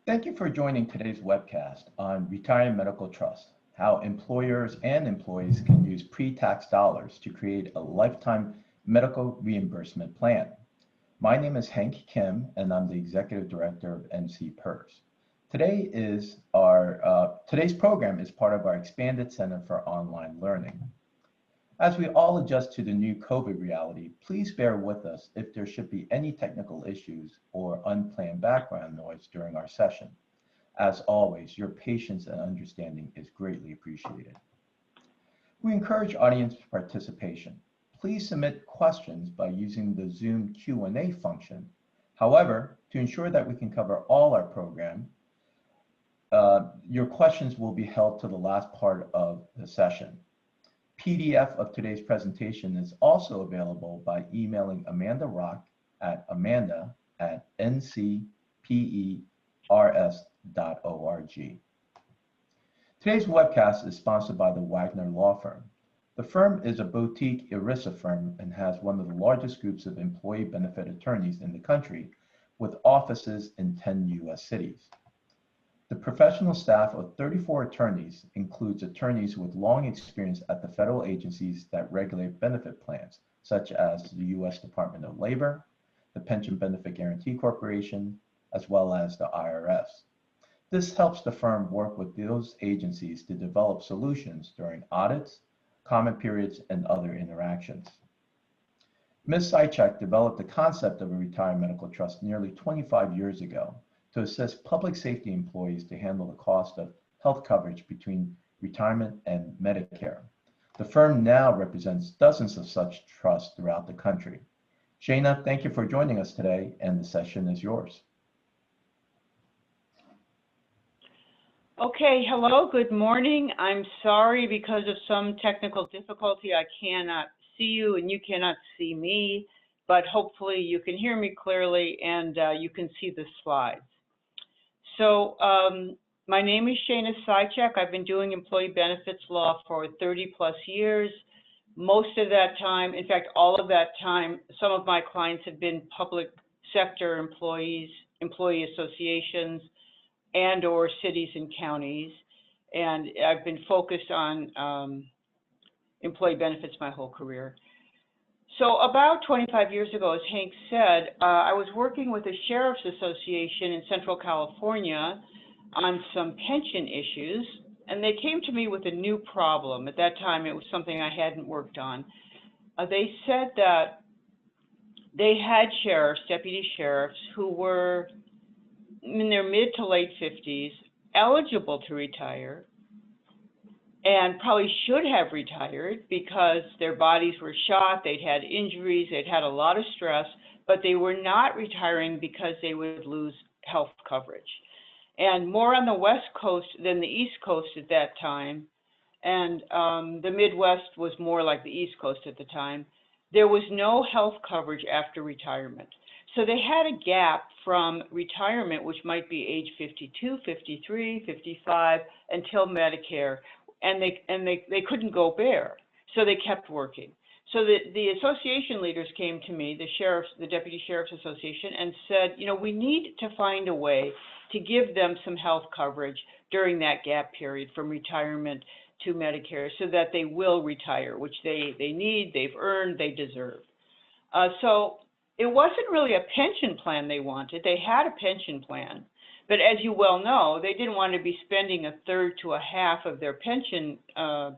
Thank you for joining today's webcast on Retiree Medical Trust, how employers and employees can use pre-tax dollars to create a lifetime medical reimbursement plan. My name is Hank Kim, and I'm the Executive Director of NCPERS. Today's program is part of our expanded Center for Online Learning. As we all adjust to the new COVID reality, please bear with us if there should be any technical issues or unplanned background noise during our session. As always, your patience and understanding is greatly appreciated. We encourage audience participation. Please submit questions by using the Zoom Q&A function. However, to ensure that we can cover all our program, your questions will be held to the last part of the session. PDF of today's presentation is also available by emailing Amanda Rock at amanda@ncpers.org. Today's webcast is sponsored by the Wagner Law Firm. The firm is a boutique ERISA firm and has one of the largest groups of employee benefit attorneys in the country, with offices in 10 U.S. cities. The professional staff of 34 attorneys includes attorneys with long experience at the federal agencies that regulate benefit plans, such as the U.S. Department of Labor, the Pension Benefit Guaranty Corporation, as well as the IRS. This helps the firm work with those agencies to develop solutions during audits, comment periods, and other interactions. Ms. Sychak developed the concept of a retiree medical trust nearly 25 years ago to assist public safety employees to handle the cost of health coverage between retirement and Medicare. The firm now represents dozens of such trusts throughout the country. Shana, thank you for joining us today, and the session is yours. Okay, hello, good morning. I'm sorry because of some technical difficulty, I cannot see you and you cannot see me, but hopefully you can hear me clearly and you can see the slides. So my name is Shana Sychak. I've been doing employee benefits law for 30 plus years. Most of that time, in fact, all of that time, some of my clients have been public sector employees, employee associations, and or cities and counties. And I've been focused on employee benefits my whole career. So about 25 years ago, as Hank said, I was working with a sheriff's association in Central California on some pension issues, and they came to me with a new problem. At that time, it was something I hadn't worked on. They said that they had sheriffs, deputy sheriffs, who were in their mid to late 50s, eligible to retire, and probably should have retired because their bodies were shot, they'd had injuries, they'd had a lot of stress, but they were not retiring because they would lose health coverage. And more on the West Coast than the East Coast at that time, and the Midwest was more like the East Coast at the time, there was no health coverage after retirement. So they had a gap from retirement, which might be age 52, 53, 55, until Medicare. And they couldn't go bare, so they kept working. So the association leaders came to me, the Deputy Sheriff's Association, and said, you know, we need to find a way to give them some health coverage during that gap period from retirement to Medicare so that they will retire, which they need, they've earned, they deserve. So it wasn't really a pension plan they wanted. They had a pension plan. But as you well know, they didn't want to be spending a third to a half of their pension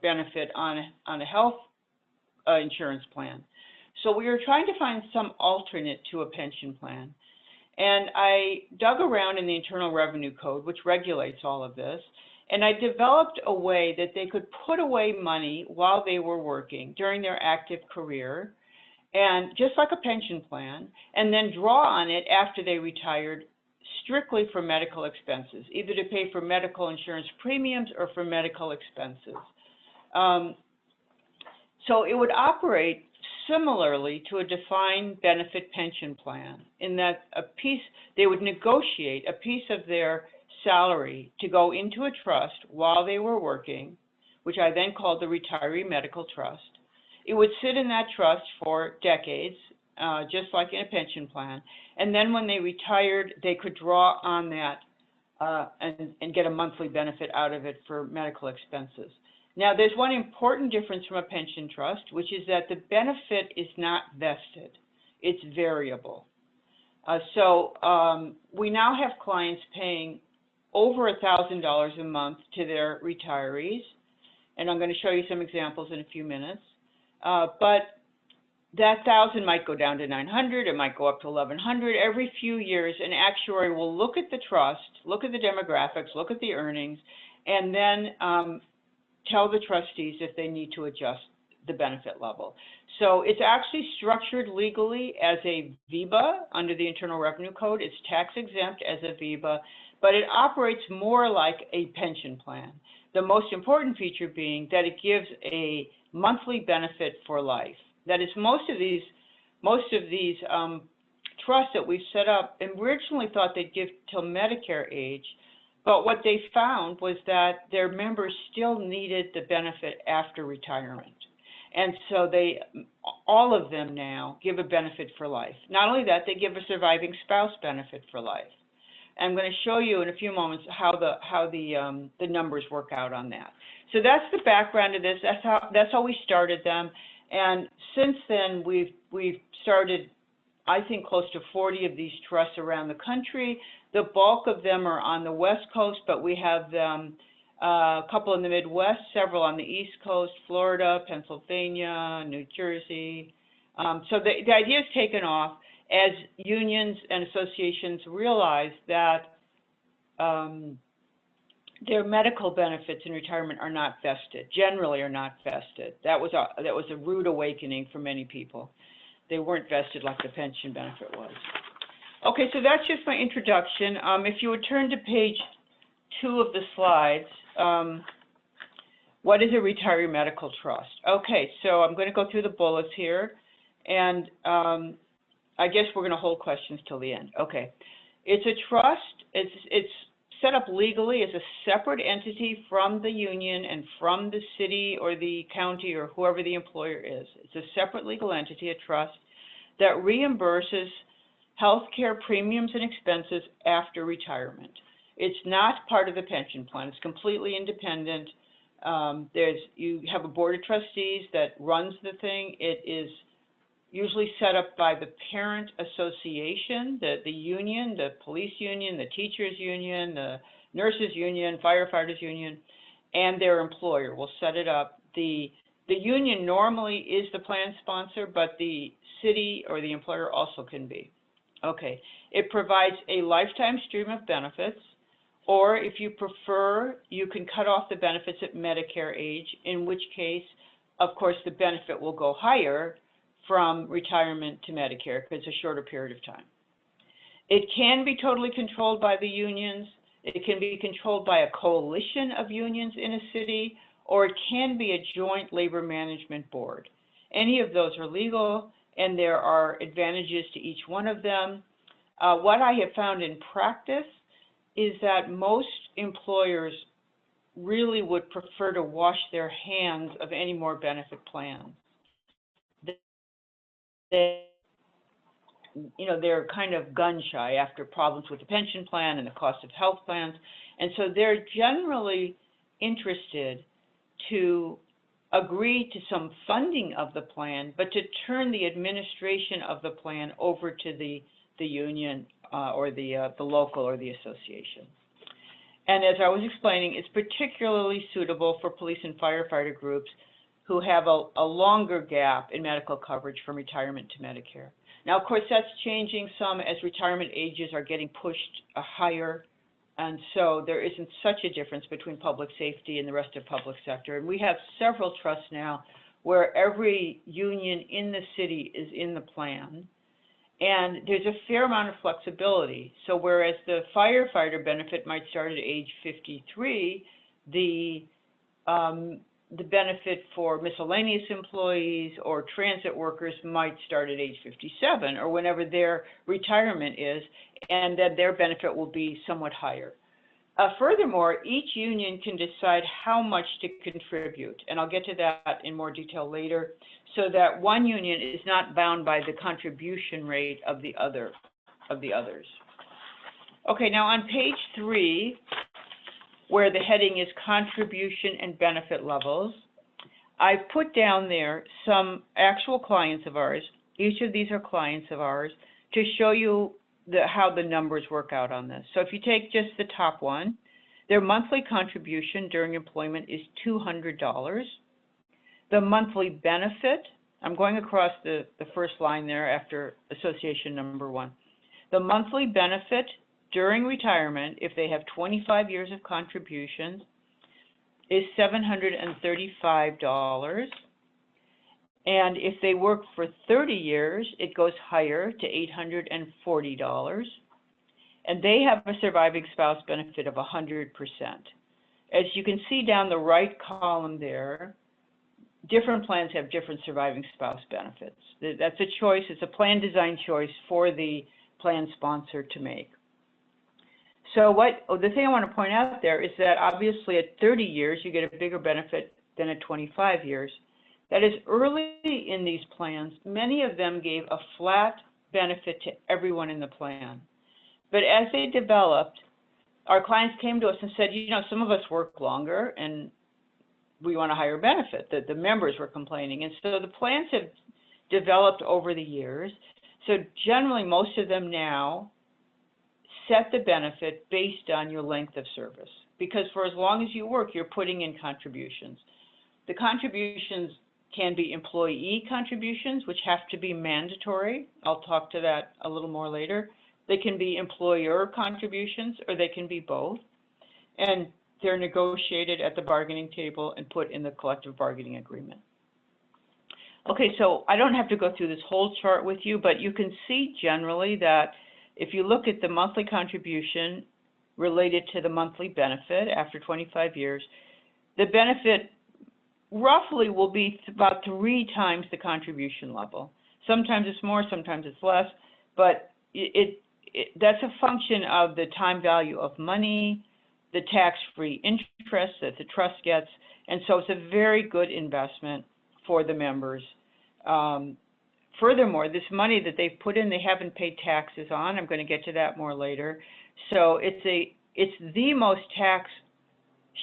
benefit on a health insurance plan. So we were trying to find some alternate to a pension plan. And I dug around in the Internal Revenue Code, which regulates all of this, and I developed a way that they could put away money while they were working during their active career, and just like a pension plan, and then draw on it after they retired, strictly for medical expenses, either to pay for medical insurance premiums or for medical expenses. So it would operate similarly to a defined benefit pension plan in that they would negotiate a piece of their salary to go into a trust while they were working, which I then called the Retiree Medical Trust. It would sit in that trust for decades, just like in a pension plan. And then when they retired, they could draw on that and get a monthly benefit out of it for medical expenses. Now, there's one important difference from a pension trust, which is that the benefit is not vested. It's variable. We now have clients paying over $1,000 a month to their retirees, and I'm going to show you some examples in a few minutes. But that 1,000 might go down to 900, it might go up to 1,100. Every few years, an actuary will look at the trust, look at the demographics, look at the earnings, and then tell the trustees if they need to adjust the benefit level. So it's actually structured legally as a VEBA under the Internal Revenue Code. It's tax exempt as a VEBA, but it operates more like a pension plan. The most important feature being that it gives a monthly benefit for life. That is, most of these trusts that we've set up originally thought they'd give till Medicare age, but what they found was that their members still needed the benefit after retirement. And so all of them now give a benefit for life. Not only that, they give a surviving spouse benefit for life. I'm going to show you in a few moments how the numbers work out on that. So that's the background of this. That's how we started them. And since then, we've started, I think, close to 40 of these trusts around the country. The bulk of them are on the West Coast, but we have them, a couple in the Midwest, several on the East Coast, Florida, Pennsylvania, New Jersey. So the idea is taken off as unions and associations realize that their medical benefits in retirement are not vested, generally are not vested. That was a rude awakening for many people. They weren't vested like the pension benefit was. Okay, so that's just my introduction. If you would turn to page 2 of the slides, what is a retiree medical trust? Okay, so I'm going to go through the bullets here, and I guess we're going to hold questions till the end. Okay, it's a trust. It's set up legally as a separate entity from the union and from the city or the county or whoever the employer is. It's a separate legal entity, a trust, that reimburses healthcare premiums and expenses after retirement. It's not part of the pension plan. It's completely independent. You have a board of trustees that runs the thing. It is usually set up by the parent association, the union, the police union, the teachers union, the nurses union, firefighters union, and their employer will set it up. The union normally is the plan sponsor, but the city or the employer also can be. Okay, it provides a lifetime stream of benefits, or if you prefer, you can cut off the benefits at Medicare age, in which case, of course, the benefit will go higher from retirement to Medicare because it's a shorter period of time. It can be totally controlled by the unions. It can be controlled by a coalition of unions in a city, or it can be a joint labor management board. Any of those are legal, and there are advantages to each one of them. What I have found in practice is that most employers really would prefer to wash their hands of any more benefit plans. They're kind of gun shy after problems with the pension plan and the cost of health plans. And so they're generally interested to agree to some funding of the plan, but to turn the administration of the plan over to the union or the local or the association. And as I was explaining, it's particularly suitable for police and firefighter groups who have a longer gap in medical coverage from retirement to Medicare. Now, of course, that's changing some as retirement ages are getting pushed higher, and so there isn't such a difference between public safety and the rest of public sector. And we have several trusts now where every union in the city is in the plan, and there's a fair amount of flexibility. So whereas the firefighter benefit might start at age 53, the benefit for miscellaneous employees or transit workers might start at age 57 or whenever their retirement is, and that their benefit will be somewhat higher. Furthermore, each union can decide how much to contribute, and I'll get to that in more detail later, so that one union is not bound by the contribution rate of the others. Okay, now on page 3, where the heading is contribution and benefit levels, I've put down there some actual clients of ours. Each of these are clients of ours to show you how the numbers work out on this. So if you take just the top one, their monthly contribution during employment is $200. The monthly benefit, I'm going across the first line there after association number 1. The monthly benefit during retirement, if they have 25 years of contributions, is $735. And if they work for 30 years, it goes higher to $840. And they have a surviving spouse benefit of 100%. As you can see down the right column there, different plans have different surviving spouse benefits. That's a choice. It's a plan design choice for the plan sponsor to make. So the thing I want to point out there is that obviously at 30 years, you get a bigger benefit than at 25 years. That is, early in these plans, many of them gave a flat benefit to everyone in the plan. But as they developed, our clients came to us and said, you know, some of us work longer and we want a higher benefit. The members were complaining. And so the plans have developed over the years. So generally, most of them now set the benefit based on your length of service. Because for as long as you work, you're putting in contributions. The contributions can be employee contributions, which have to be mandatory. I'll talk to that a little more later. They can be employer contributions, or they can be both. And they're negotiated at the bargaining table and put in the collective bargaining agreement. Okay, so I don't have to go through this whole chart with you, but you can see generally that if you look at the monthly contribution related to the monthly benefit after 25 years, the benefit roughly will be about 3 times the contribution level. Sometimes it's more, sometimes it's less, but that's a function of the time value of money, the tax-free interest that the trust gets, and so it's a very good investment for the members. Furthermore, this money that they've put in, they haven't paid taxes on. I'm going to get to that more later. So it's the most tax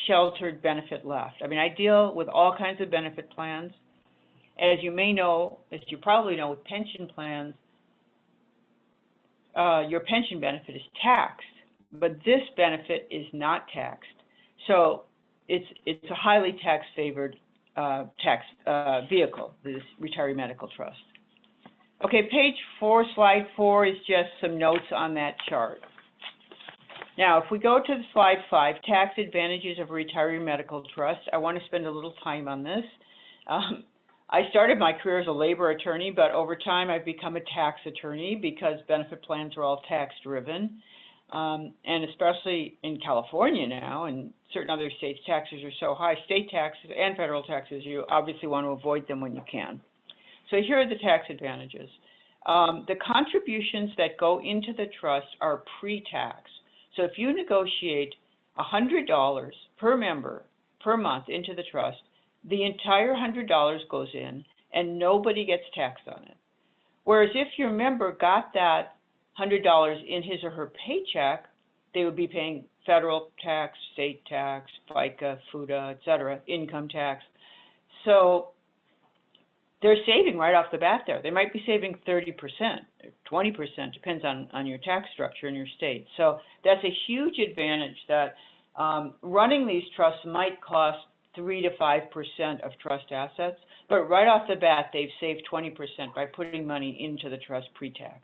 sheltered benefit left. I mean, I deal with all kinds of benefit plans. As you may know, as you probably know, with pension plans, your pension benefit is taxed, but this benefit is not taxed. So it's a highly tax-favored vehicle, this retiree medical trust. Okay, page 4, slide 4 is just some notes on that chart. Now, if we go to slide 5, tax advantages of a retiree medical trust, I want to spend a little time on this. I started my career as a labor attorney, but over time I've become a tax attorney because benefit plans are all tax-driven. And especially in California now, and certain other states, taxes are so high, state taxes and federal taxes, you obviously want to avoid them when you can. So here are the tax advantages. The contributions that go into the trust are pre-tax. So if you negotiate $100 per member per month into the trust, the entire $100 goes in and nobody gets taxed on it. Whereas if your member got that $100 in his or her paycheck, they would be paying federal tax, state tax, FICA, FUTA, et cetera, income tax. So they're saving right off the bat there. They might be saving 30%, 20%, depends on your tax structure in your state. So that's a huge advantage that running these trusts might cost 3 to 5% of trust assets, but right off the bat, they've saved 20% by putting money into the trust pre-tax.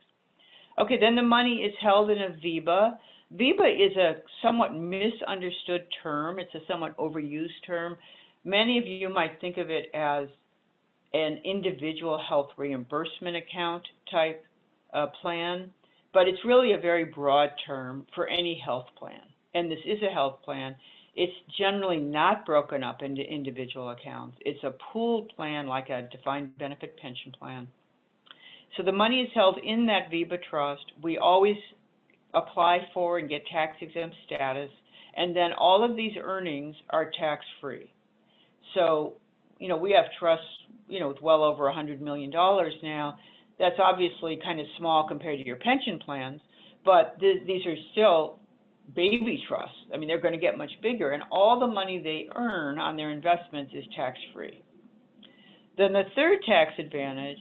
Okay, then the money is held in a VEBA. VEBA is a somewhat misunderstood term. It's a somewhat overused term. Many of you might think of it as an individual health reimbursement account type plan, but it's really a very broad term for any health plan. And this is a health plan. It's generally not broken up into individual accounts. It's a pooled plan like a defined benefit pension plan. So the money is held in that VEBA trust. We always apply for and get tax exempt status, and then all of these earnings are tax free. So, you know, we have trusts, you know, with well over $100 million now. That's obviously kind of small compared to your pension plans, but these are still baby trusts. I mean, they're going to get much bigger, and all the money they earn on their investments is tax-free. Then the third tax advantage,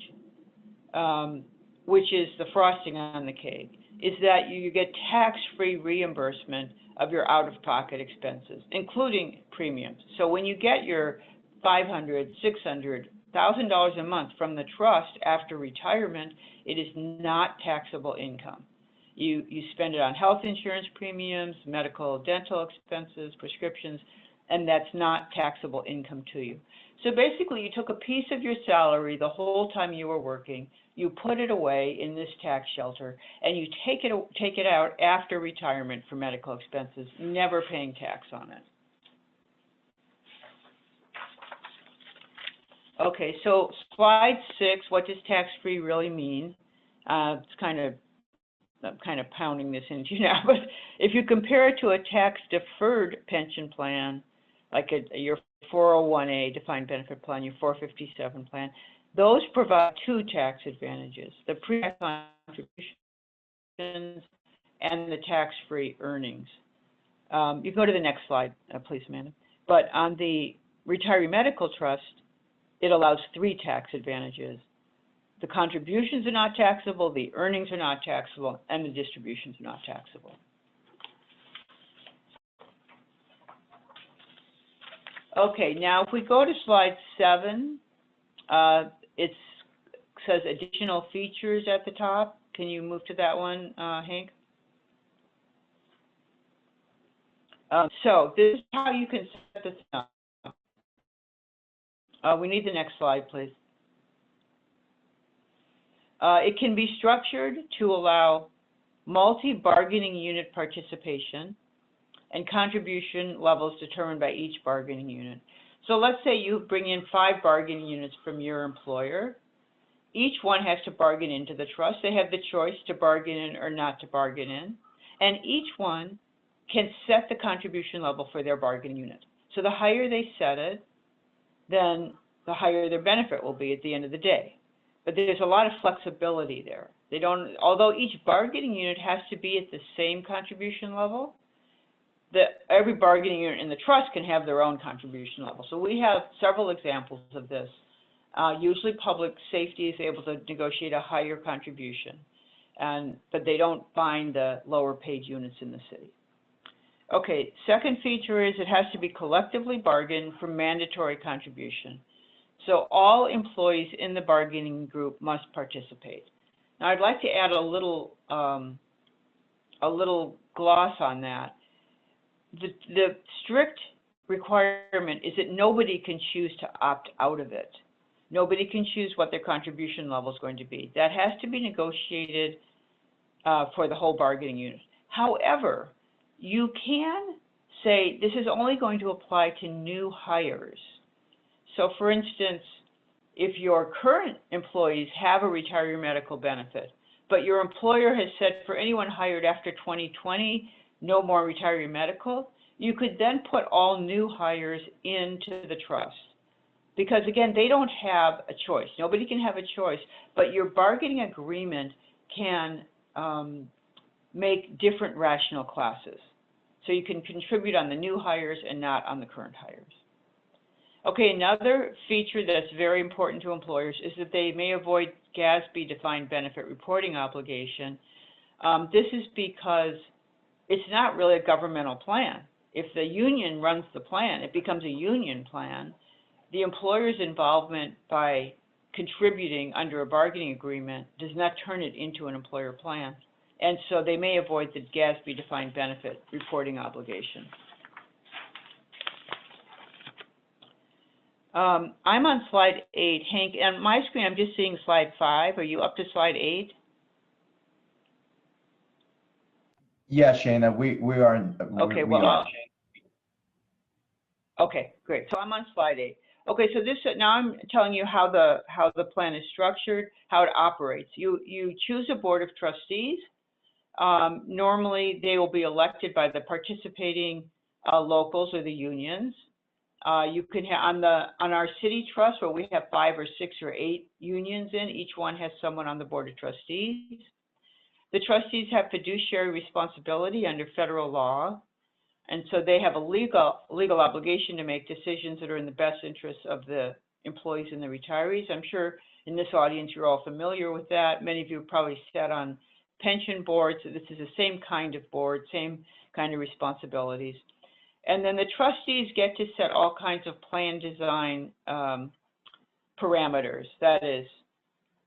which is the frosting on the cake, is that you get tax-free reimbursement of your out-of-pocket expenses, including premiums. So when you get your $500, $600, $1,000 a month from the trust after retirement, it is not taxable income. You spend it on health insurance premiums, medical, dental expenses, prescriptions, and that's not taxable income to you. So basically, you took a piece of your salary the whole time you were working, you put it away in this tax shelter, and you take it out after retirement for medical expenses, never paying tax on it. Okay, so slide 6, what does tax-free really mean? I'm kind of pounding this into you now, but if you compare it to a tax-deferred pension plan, like your 401A defined benefit plan, your 457 plan, those provide 2 tax advantages: the pre-tax contributions and the tax-free earnings. You can go to the next slide, please, Amanda. But on the retiree medical trust, it allows 3 tax advantages. The contributions are not taxable, the earnings are not taxable, and the distributions are not taxable. Okay, now if we go to slide 7, it says additional features at the top. Can you move to that one, Hank? So this is how you can set this up. We need the next slide, please. It can be structured to allow multi-bargaining unit participation and contribution levels determined by each bargaining unit. So let's say you bring in 5 bargaining units from your employer. Each one has to bargain into the trust. They have the choice to bargain in or not to bargain in. And each one can set the contribution level for their bargaining unit. So the higher they set it, then the higher their benefit will be at the end of the day. But there's a lot of flexibility there. They don't, although each bargaining unit has to be at the same contribution level, every bargaining unit in the trust can have their own contribution level. So we have several examples of this. Usually public safety is able to negotiate a higher contribution, but they don't bind the lower paid units in the city. Okay, second feature is it has to be collectively bargained for mandatory contribution. So all employees in the bargaining group must participate. Now I'd like to add a little gloss on that. The strict requirement is that nobody can choose to opt out of it. Nobody can choose what their contribution level is going to be. That has to be negotiated for the whole bargaining unit. However, you can say this is only going to apply to new hires. So for instance, if your current employees have a retiree medical benefit, but your employer has said for anyone hired after 2020, no more retiree medical, you could then put all new hires into the trust. Because again, they don't have a choice. Nobody can have a choice, but your bargaining agreement can make different rational classes. So you can contribute on the new hires and not on the current hires. Okay, another feature that's very important to employers is that they may avoid GASB defined benefit reporting obligation. This is because it's not really a governmental plan. If the union runs the plan, it becomes a union plan. The employer's involvement by contributing under a bargaining agreement does not turn it into an employer plan. And so they may avoid the GASB defined benefit reporting obligation. I'm on slide 8, Hank, and on my screen I'm just seeing slide 5. Are you up to slide 8? Yeah, Shana, we are. Okay, okay, great. So I'm on slide 8. Okay, so this now I'm telling you how the plan is structured, how it operates. You choose a board of trustees. Normally they will be elected by the participating locals or the unions. You can have on our city trust where we have 5 or 6 or 8 unions in, each one has someone on the board of trustees. The trustees have fiduciary responsibility under federal law, and so they have a legal obligation to make decisions that are in the best interests of the employees and the retirees. I'm sure in this audience you're all familiar with that. Many of you have probably sat on pension boards. This is the same kind of board, same kind of responsibilities. And then the trustees get to set all kinds of plan design parameters. That is,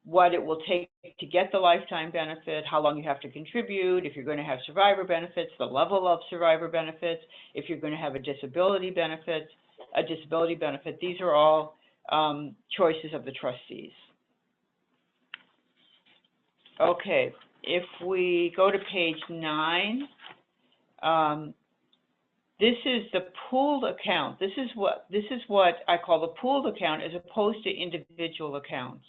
what it will take to get the lifetime benefit, how long you have to contribute, if you're going to have survivor benefits, the level of survivor benefits, if you're going to have a disability benefit. These are all choices of the trustees. Okay, if we go to page 9, this is the pooled account. This is what I call the pooled account as opposed to individual accounts.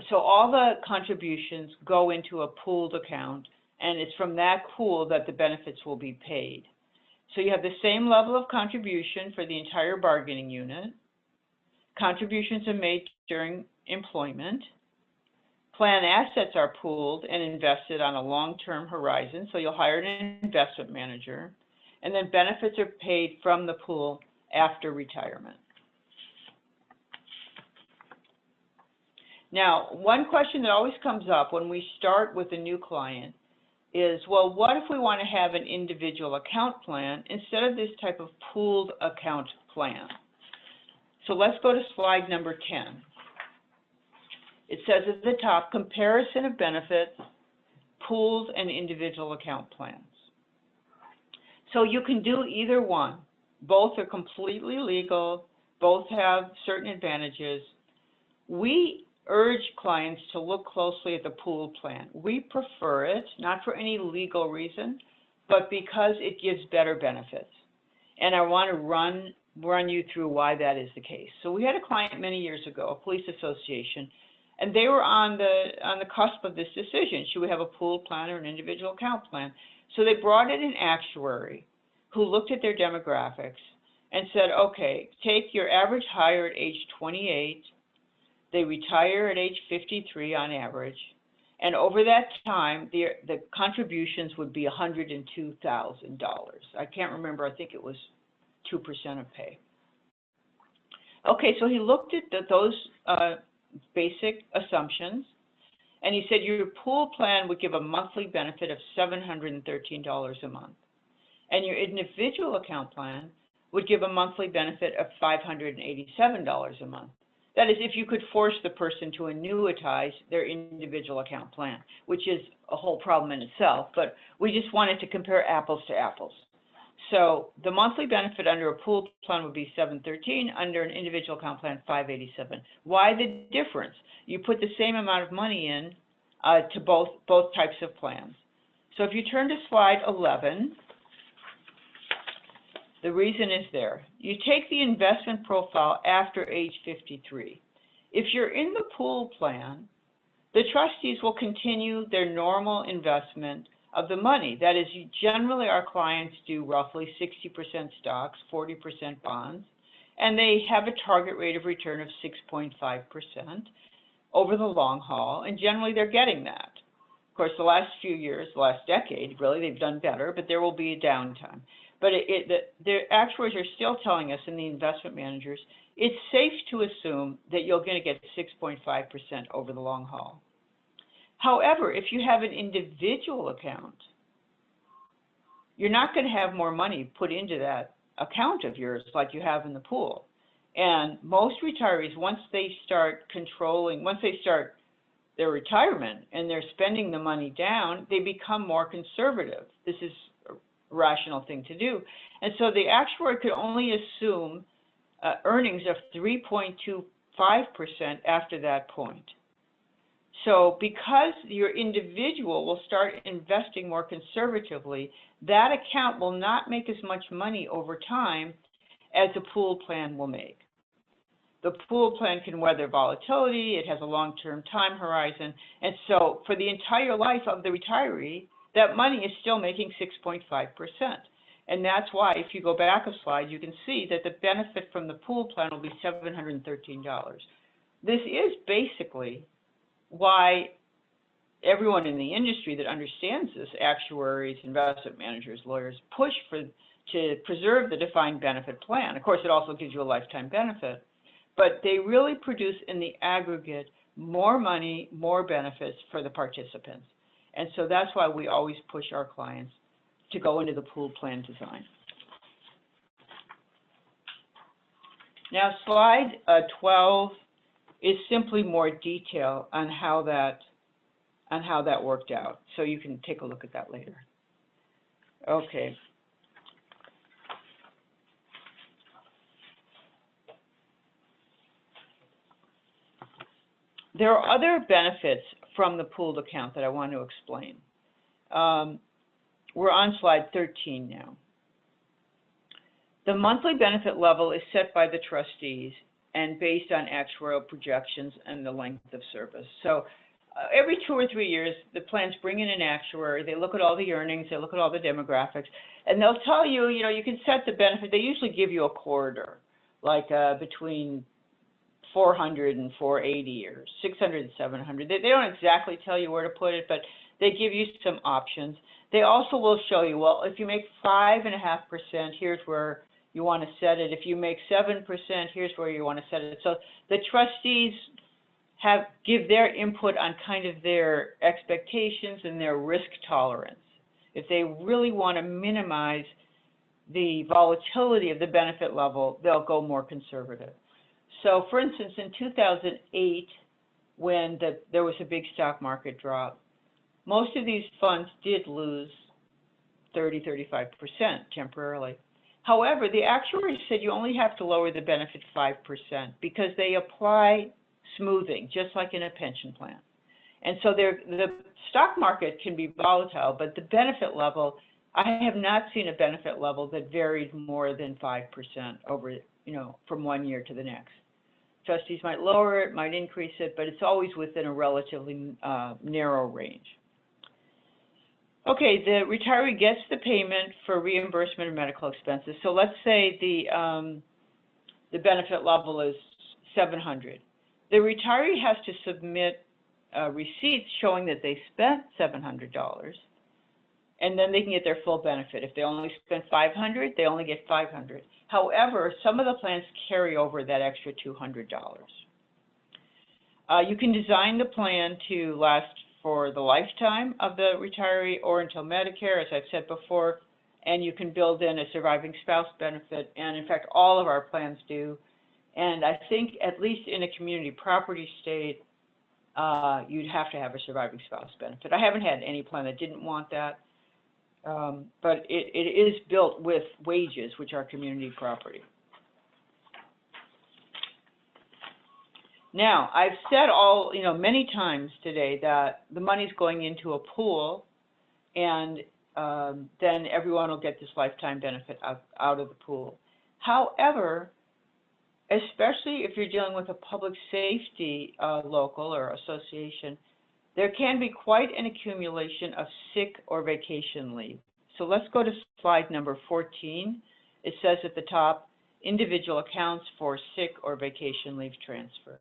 So all the contributions go into a pooled account, and it's from that pool that the benefits will be paid. So you have the same level of contribution for the entire bargaining unit. Contributions are made during employment. Plan assets are pooled and invested on a long-term horizon, so you'll hire an investment manager, and then benefits are paid from the pool after retirement. Now, one question that always comes up when we start with a new client is, well, what if we want to have an individual account plan instead of this type of pooled account plan? So let's go to slide number 10. It says at the top, comparison of benefits, pooled and individual account plans. So you can do either one. Both are completely legal. Both have certain advantages. We urge clients to look closely at the pooled plan. We prefer it, not for any legal reason, but because it gives better benefits. And I want to run you through why that is the case. So we had a client many years ago, a police association, and they were on the cusp of this decision. Should we have a pooled plan or an individual account plan? So they brought in an actuary who looked at their demographics and said, okay, take your average hire at age 28, they retire at age 53 on average, and over that time, the contributions would be $102,000. I can't remember, I think it was 2% of pay. Okay, so he looked at those basic assumptions, and he said your pool plan would give a monthly benefit of $713 a month, and your individual account plan would give a monthly benefit of $587 a month. That is, if you could force the person to annuitize their individual account plan, which is a whole problem in itself, but we just wanted to compare apples to apples. So the monthly benefit under a pooled plan would be $713, under an individual account plan, $587. Why the difference? You put the same amount of money in to both types of plans. So if you turn to slide 11, the reason is there. You take the investment profile after age 53. If you're in the pool plan, the trustees will continue their normal investment of the money. That is, generally our clients do roughly 60% stocks, 40% bonds, and they have a target rate of return of 6.5% over the long haul, and generally they're getting that. Of course, the last few years, the last decade, really, they've done better, but there will be a downtime. But the actuaries are still telling us, and the investment managers, it's safe to assume that you're going to get 6.5% over the long haul. However, if you have an individual account, you're not going to have more money put into that account of yours like you have in the pool. And most retirees, once they start their retirement and they're spending the money down, they become more conservative. This is rational thing to do. And so the actuary could only assume earnings of 3.25% after that point. So because your individual will start investing more conservatively, that account will not make as much money over time as the pool plan will make. The pool plan can weather volatility, it has a long-term time horizon, and so for the entire life of the retiree, that money is still making 6.5%. And that's why, if you go back a slide, you can see that the benefit from the pool plan will be $713. This is basically why everyone in the industry that understands this, actuaries, investment managers, lawyers, push to preserve the defined benefit plan. Of course, it also gives you a lifetime benefit, but they really produce in the aggregate more money, more benefits for the participants. And so that's why we always push our clients to go into the pooled plan design. Now, slide 12 is simply more detail on how that worked out. So you can take a look at that later. Okay. There are other benefits from the pooled account that I want to explain. We're on slide 13 now. The monthly benefit level is set by the trustees and based on actuarial projections and the length of service. So every 2 or 3 years, the plans bring in an actuary. They look at all the earnings, they look at all the demographics, and they'll tell you, you can set the benefit. They usually give you a corridor, like between 400 and 480 or 600 and 700. They don't exactly tell you where to put it, but they give you some options. They also will show you, well, if you make 5.5%, here's where you want to set it. If you make 7%, here's where you want to set it. So the trustees give their input on kind of their expectations and their risk tolerance. If they really want to minimize the volatility of the benefit level, they'll go more conservative. So for instance, in 2008, when there was a big stock market drop, most of these funds did lose 30–35% temporarily. However, the actuaries said you only have to lower the benefit 5% because they apply smoothing, just like in a pension plan. And so the stock market can be volatile, but the benefit level, I have not seen a benefit level that varied more than 5% over, from 1 year to the next. Trustees might lower it, might increase it, but it's always within a relatively narrow range. Okay, the retiree gets the payment for reimbursement of medical expenses. So let's say the benefit level is $700. The retiree has to submit receipts showing that they spent $700, and then they can get their full benefit. If they only spent $500, they only get $500. However, some of the plans carry over that extra $200. You can design the plan to last for the lifetime of the retiree or until Medicare, as I've said before, and you can build in a surviving spouse benefit, and in fact, all of our plans do. And I think at least in a community property state, you'd have to have a surviving spouse benefit. I haven't had any plan that didn't want that, but it is built with wages, which are community property. Now, I've said many times today that the money's going into a pool, and then everyone will get this lifetime benefit out of the pool. However, especially if you're dealing with a public safety local or association, there can be quite an accumulation of sick or vacation leave. So let's go to slide number 14. It says at the top, individual accounts for sick or vacation leave transfer.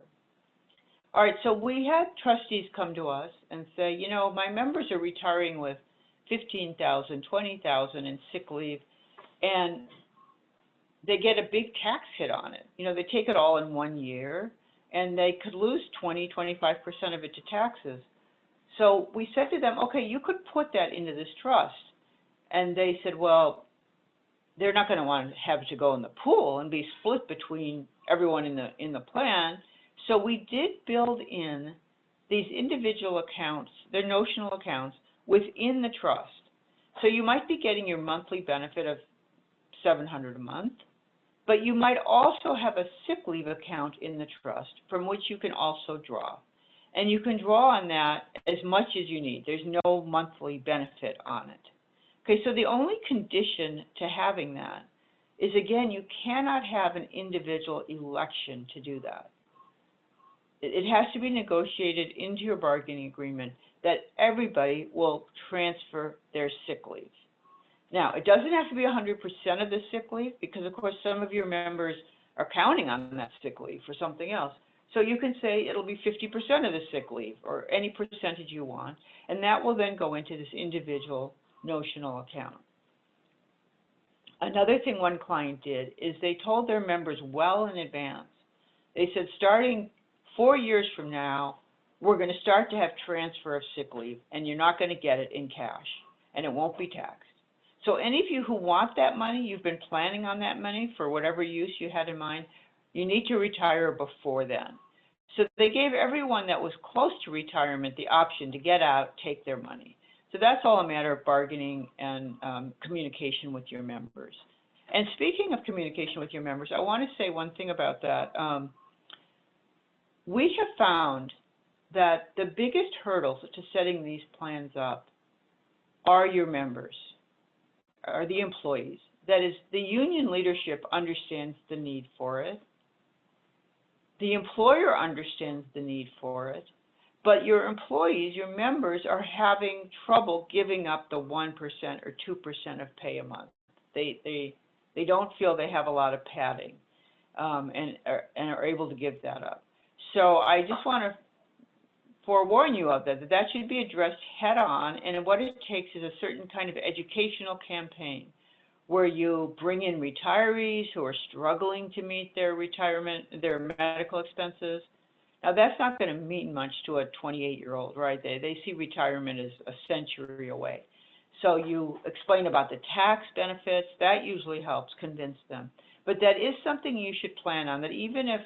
All right, so we had trustees come to us and say, my members are retiring with $15,000, $20,000 in sick leave, and they get a big tax hit on it. They take it all in 1 year, and they could lose 20–25% of it to taxes. So we said to them, okay, you could put that into this trust. And they said, well, they're not going to want to have it to go in the pool and be split between everyone in the plan. So we did build in these individual accounts, their notional accounts, within the trust. So you might be getting your monthly benefit of $700 a month, but you might also have a sick leave account in the trust from which you can also draw. And you can draw on that as much as you need. There's no monthly benefit on it. Okay, so the only condition to having that is, again, you cannot have an individual election to do that. It has to be negotiated into your bargaining agreement that everybody will transfer their sick leave. Now, it doesn't have to be 100% of the sick leave because, of course, some of your members are counting on that sick leave for something else. So you can say it'll be 50% of the sick leave or any percentage you want, and that will then go into this individual notional account. Another thing one client did is they told their members well in advance. They said, starting 4 years from now, we're going to start to have transfer of sick leave, and you're not going to get it in cash, and it won't be taxed. So any of you who want that money, you've been planning on that money for whatever use you had in mind, you need to retire before then. So they gave everyone that was close to retirement the option to get out, take their money. So that's all a matter of bargaining and communication with your members. And speaking of communication with your members, I want to say one thing about that. We have found that the biggest hurdles to setting these plans up are your members, are the employees. That is, the union leadership understands the need for it. The employer understands the need for it, but your employees, your members, are having trouble giving up the 1% or 2% of pay a month. They don't feel they have a lot of padding and are able to give that up. So I just want to forewarn you of that should be addressed head on, and what it takes is a certain kind of educational campaign where you bring in retirees who are struggling to meet their medical expenses. Now, that's not going to mean much to a 28-year-old, right? They see retirement as a century away. So you explain about the tax benefits. That usually helps convince them. But that is something you should plan on, that even if,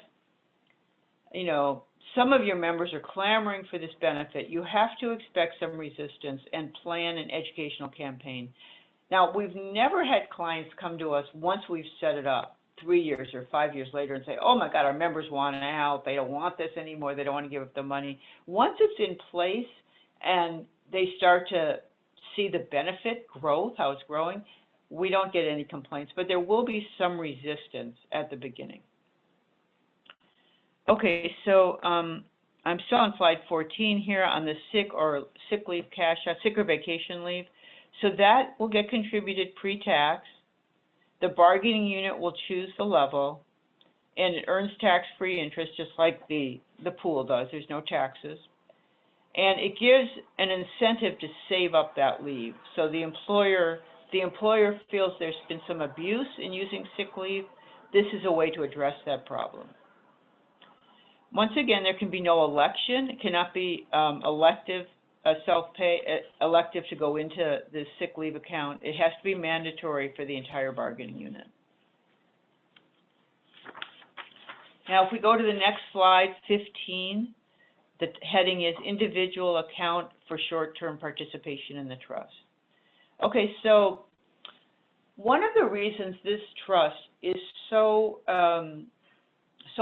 you know, some of your members are clamoring for this benefit, you have to expect some resistance and plan an educational campaign. Now, we've never had clients come to us once we've set it up 3 years or 5 years later and say, oh my God, our members want it out, they don't want this anymore, they don't want to give up the money. Once it's in place and they start to see the benefit growth, how it's growing, we don't get any complaints, but there will be some resistance at the beginning. Okay, so I'm still on slide 14 here on the sick or vacation leave. So that will get contributed pre-tax. The bargaining unit will choose the level, and it earns tax-free interest just like the pool does. There's no taxes. And it gives an incentive to save up that leave. So the employer feels there's been some abuse in using sick leave. This is a way to address that problem. Once again, there can be no election. It cannot be elective to go into the sick leave account. It has to be mandatory for the entire bargaining unit. Now, if we go to the next slide, 15, the heading is Individual Account for Short-Term Participation in the Trust. Okay, so one of the reasons this trust is so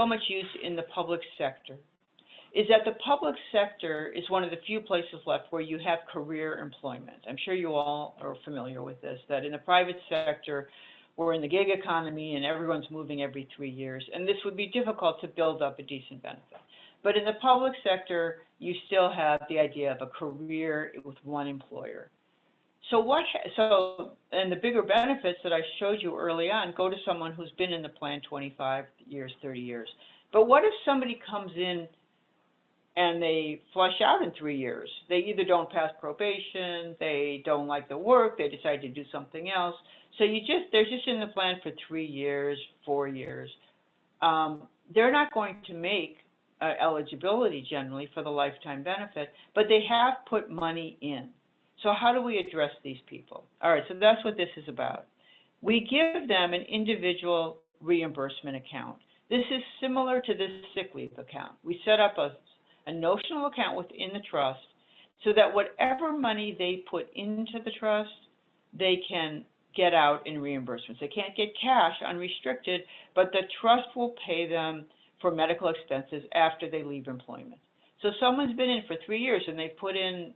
much used in the public sector is that the public sector is one of the few places left where you have career employment. I'm sure you all are familiar with this, that in the private sector, we're in the gig economy and everyone's moving every 3 years, and this would be difficult to build up a decent benefit. But in the public sector, you still have the idea of a career with one employer. And the bigger benefits that I showed you early on go to someone who's been in the plan 25 years, 30 years. But what if somebody comes in and they flush out in 3 years? They either don't pass probation, they don't like the work, they decide to do something else. So they're just in the plan for 3 years, 4 years. They're not going to make eligibility generally for the lifetime benefit, but they have put money in. So how do we address these people? All right, so that's what this is about. We give them an individual reimbursement account. This is similar to this sick leave account. We set up a notional account within the trust so that whatever money they put into the trust, they can get out in reimbursements. They can't get cash unrestricted, but the trust will pay them for medical expenses after they leave employment. So someone's been in for 3 years and they put in,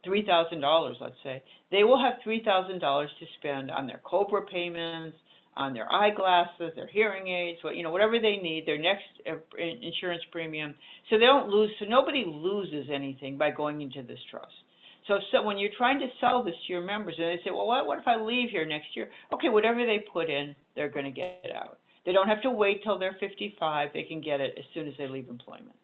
$3,000, let's say. They will have $3,000 to spend on their COBRA payments, on their eyeglasses, their hearing aids, whatever they need, their next insurance premium. So they don't lose. So nobody loses anything by going into this trust. So when you're trying to sell this to your members, and they say, well, what if I leave here next year? Okay, whatever they put in, they're going to get out. They don't have to wait till they're 55. They can get it as soon as they leave employment.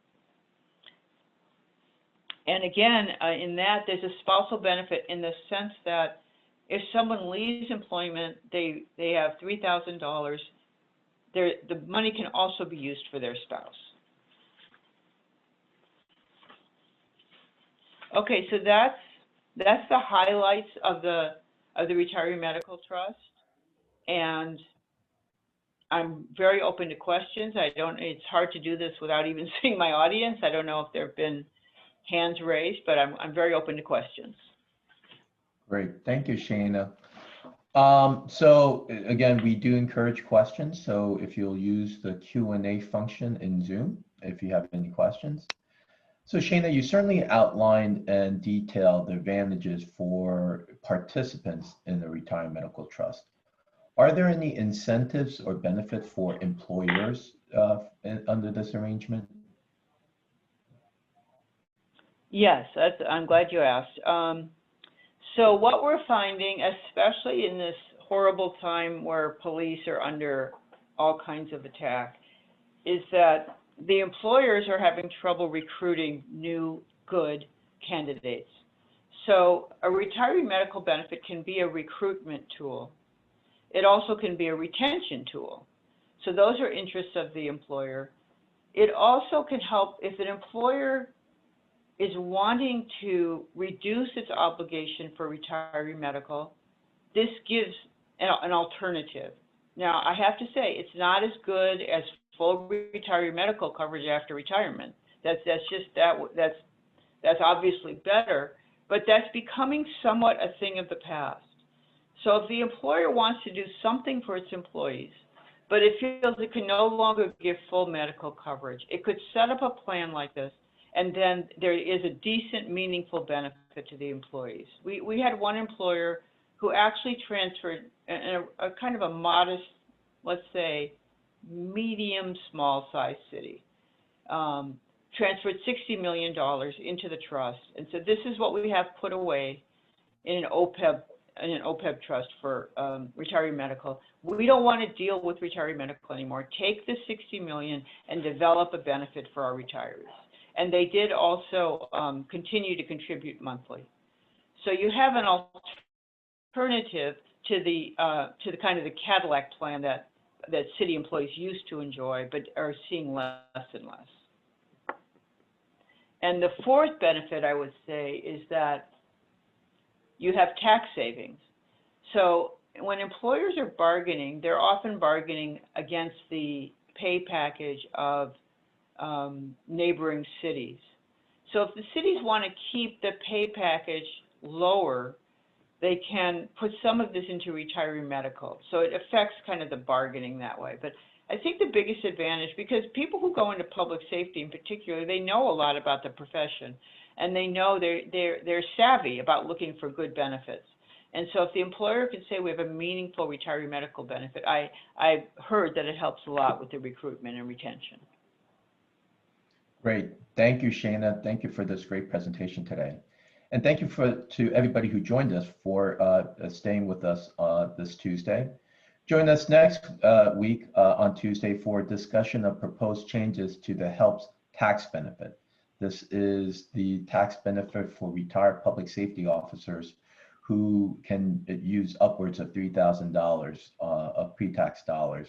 And again, in that, there's a spousal benefit in the sense that if someone leaves employment, they have $3,000. The money can also be used for their spouse. Okay, so that's the highlights of the Retiree Medical Trust, and I'm very open to questions. It's hard to do this without even seeing my audience. I don't know if there have been hands raised, but I'm very open to questions. Great, thank you, Shana. So again, we do encourage questions. So if you'll use the Q&A function in Zoom, if you have any questions. So Shana, you certainly outlined and detailed the advantages for participants in the Retiree Medical Trust. Are there any incentives or benefits for employers under this arrangement? Yes, I'm glad you asked. So what we're finding, especially in this horrible time where police are under all kinds of attack, is that the employers are having trouble recruiting new, good candidates. So a retiree medical benefit can be a recruitment tool. It also can be a retention tool. So those are interests of the employer. It also can help if an employer is wanting to reduce its obligation for retiree medical. This gives an alternative. Now, I have to say, it's not as good as full retiree medical coverage after retirement. That's obviously better, but that's becoming somewhat a thing of the past. So if the employer wants to do something for its employees, but it feels it can no longer give full medical coverage, it could set up a plan like this, and then there is a decent, meaningful benefit to the employees. We had one employer who actually transferred in a kind of a modest, let's say, medium, small-sized city, transferred $60 million into the trust, and said, this is what we have put away in an OPEB trust for retiree medical. We don't want to deal with retiree medical anymore. Take the $60 million and develop a benefit for our retirees. And they did also continue to contribute monthly. So you have an alternative to the kind of the Cadillac plan that city employees used to enjoy, but are seeing less and less. And the fourth benefit, I would say, is that you have tax savings. So when employers are bargaining, they're often bargaining against the pay package of neighboring cities. So if the cities want to keep the pay package lower, they can put some of this into retiree medical. So it affects kind of the bargaining that way. But I think the biggest advantage, because people who go into public safety in particular, they know a lot about the profession, and they know they're savvy about looking for good benefits. And so if the employer can say we have a meaningful retiree medical benefit, I've heard that it helps a lot with the recruitment and retention. Great. Thank you, Shana. Thank you for this great presentation today. And thank you to everybody who joined us for staying with us this Tuesday. Join us next week on Tuesday for a discussion of proposed changes to the HELPS tax benefit. This is the tax benefit for retired public safety officers who can use upwards of $3,000 of pre-tax dollars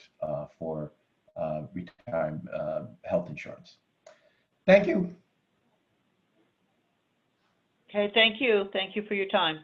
for retirement health insurance. Thank you. Okay, thank you. Thank you for your time.